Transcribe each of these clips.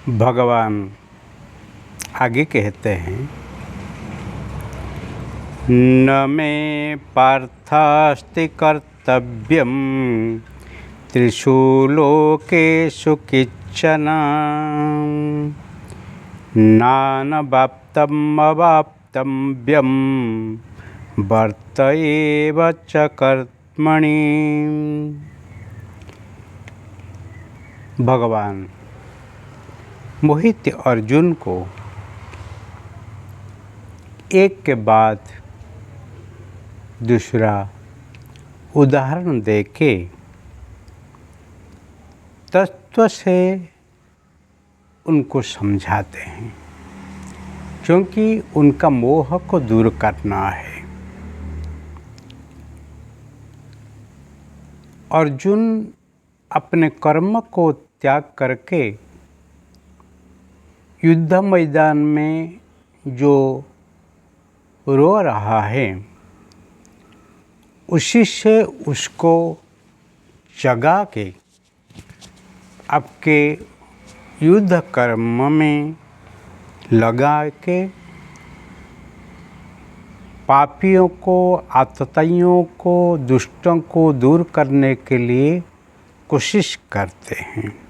भगवान आगे कहते हैं, न मे पार्थास्ति कर्तव्यम त्रिषु लोकेषु किच्चन नानवाप्तम् अवाप्तव्यम वर्त एव च कर्मणि। भगवान मोहित अर्जुन को एक के बाद दूसरा उदाहरण देके तत्व से उनको समझाते हैं, क्योंकि उनका मोह को दूर करना है। अर्जुन अपने कर्म को त्याग करके युद्ध मैदान में जो रो रहा है, उसी से उसको जगा के आपके युद्ध कर्म में लगा के पापियों को, आतताइयों को, दुष्टों को दूर करने के लिए कोशिश करते हैं।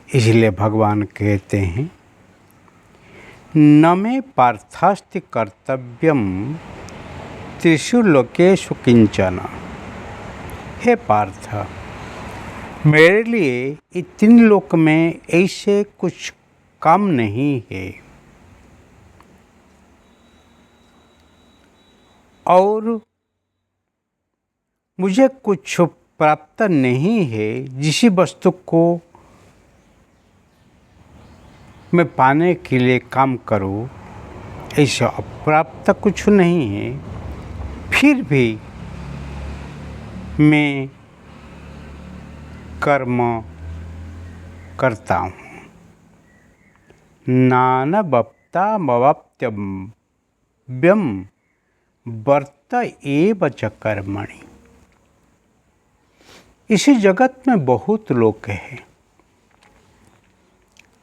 इसलिए भगवान कहते हैं, न मे पार्थास्ति कर्तव्यम त्रिषु लोकेषु किंचन। हे पार्थ, मेरे लिए ये तीन लोक में ऐसे कुछ काम नहीं है और मुझे कुछ प्राप्त नहीं है जिस वस्तु को मैं पाने के लिए काम करूं, ऐसा अप्राप्त कुछ नहीं है। फिर भी मैं कर्म करता हूँ। नानवाप्तमवाप्तव्यम वर्त एव च कर्मणि। इसी जगत में बहुत लोग हैं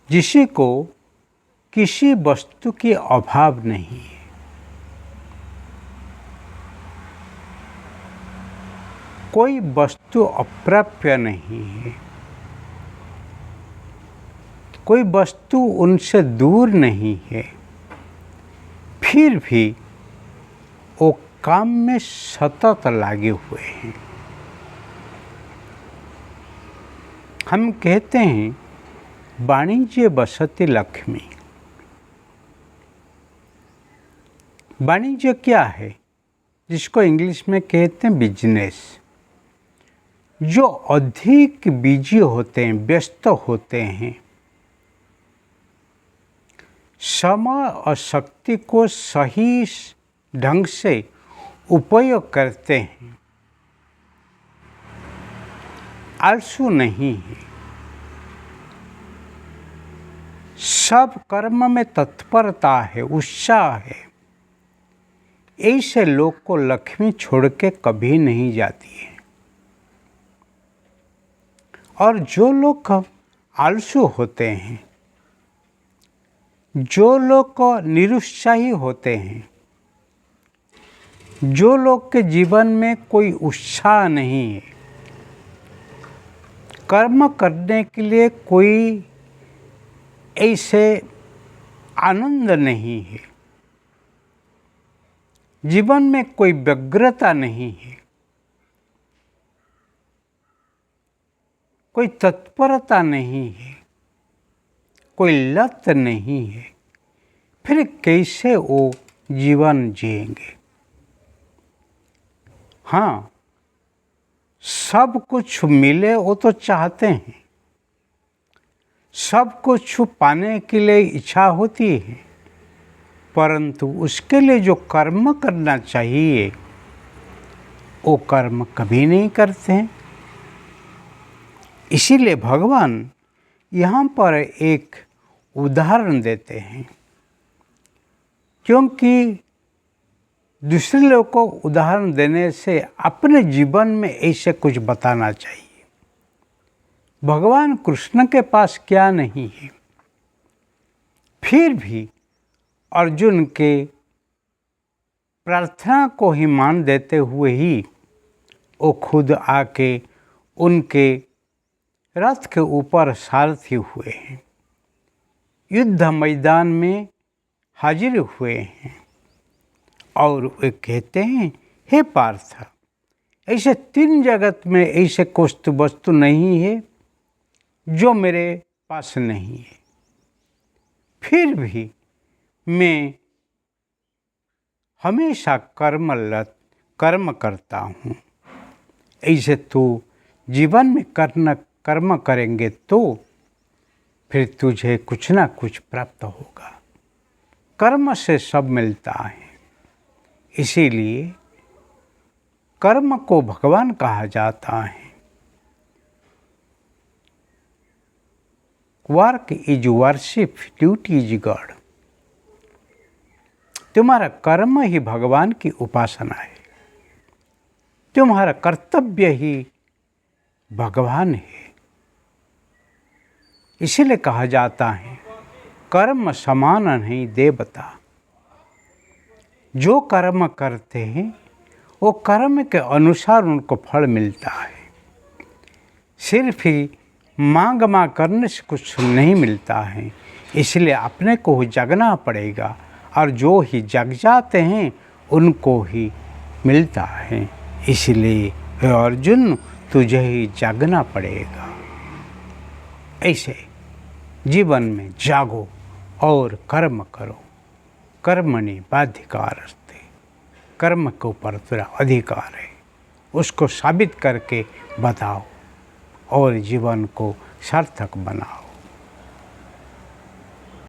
जिसी को किसी वस्तु की अभाव नहीं है। कोई वस्तु अप्राप्य नहीं है, कोई वस्तु उनसे दूर नहीं है, फिर भी वो काम में सतत लगे हुए हैं। हम कहते हैं, वाणिज्य बसति लक्ष्मी। वाणिज्य क्या है? जिसको इंग्लिश में कहते हैं बिजनेस। जो अधिक बिजी होते हैं, व्यस्त होते हैं, समय और शक्ति को सही ढंग से उपयोग करते हैं, आलसू नहीं है, सब कर्म में तत्परता है, उत्साह है, ऐसे लोग को लक्ष्मी छोड़ के कभी नहीं जाती है। और जो लोग आलसू होते हैं, जो लोग निरुत्साही होते हैं, जो लोग के जीवन में कोई उत्साह नहीं है, कर्म करने के लिए कोई ऐसे आनंद नहीं है, जीवन में कोई व्यग्रता नहीं है, कोई तत्परता नहीं है, कोई लत नहीं है, फिर कैसे वो जीवन जिएंगे? हाँ, सब कुछ मिले वो तो चाहते हैं, सब कुछ पाने के लिए इच्छा होती है, परंतु उसके लिए जो कर्म करना चाहिए वो कर्म कभी नहीं करते हैं। इसीलिए भगवान यहाँ पर एक उदाहरण देते हैं, क्योंकि दूसरे लोगों को उदाहरण देने से अपने जीवन में ऐसे कुछ बताना चाहिए भगवान कृष्ण के पास क्या नहीं है। फिर भी अर्जुन के प्रार्थना को ही मान देते हुए ही वो खुद आके उनके रथ के ऊपर सारथी हुए हैं, युद्ध मैदान में हाजिर हुए हैं और वे कहते हैं, हे पार्थ, ऐसे 3 जगत में ऐसे कुछ वस्तु नहीं है जो मेरे पास नहीं है, फिर भी मैं हमेशा कर्म करता हूँ। ऐसे तो जीवन में कर्म करेंगे तो फिर तुझे कुछ ना कुछ प्राप्त होगा। कर्म से सब मिलता है, इसीलिए कर्म को भगवान कहा जाता है। Work is worship, duty is God. तुम्हारा कर्म ही भगवान की उपासना है, तुम्हारा कर्तव्य ही भगवान है। इसीलिए कहा जाता है, कर्म समान नहीं देवता। जो कर्म करते हैं वो कर्म के अनुसार उनको फल मिलता है। सिर्फ ही मांग करने से कुछ नहीं मिलता है, इसलिए अपने को जगना पड़ेगा, और जो ही जग जाते हैं उनको ही मिलता है। इसलिए हे अर्जुन, तुझे ही जागना पड़ेगा। ऐसे जीवन में जागो और कर्म करो। कर्मणि बाध्यकारस्ते, कर्म के ऊपर तेरा अधिकार है, उसको साबित करके बताओ और जीवन को सार्थक बनाओ।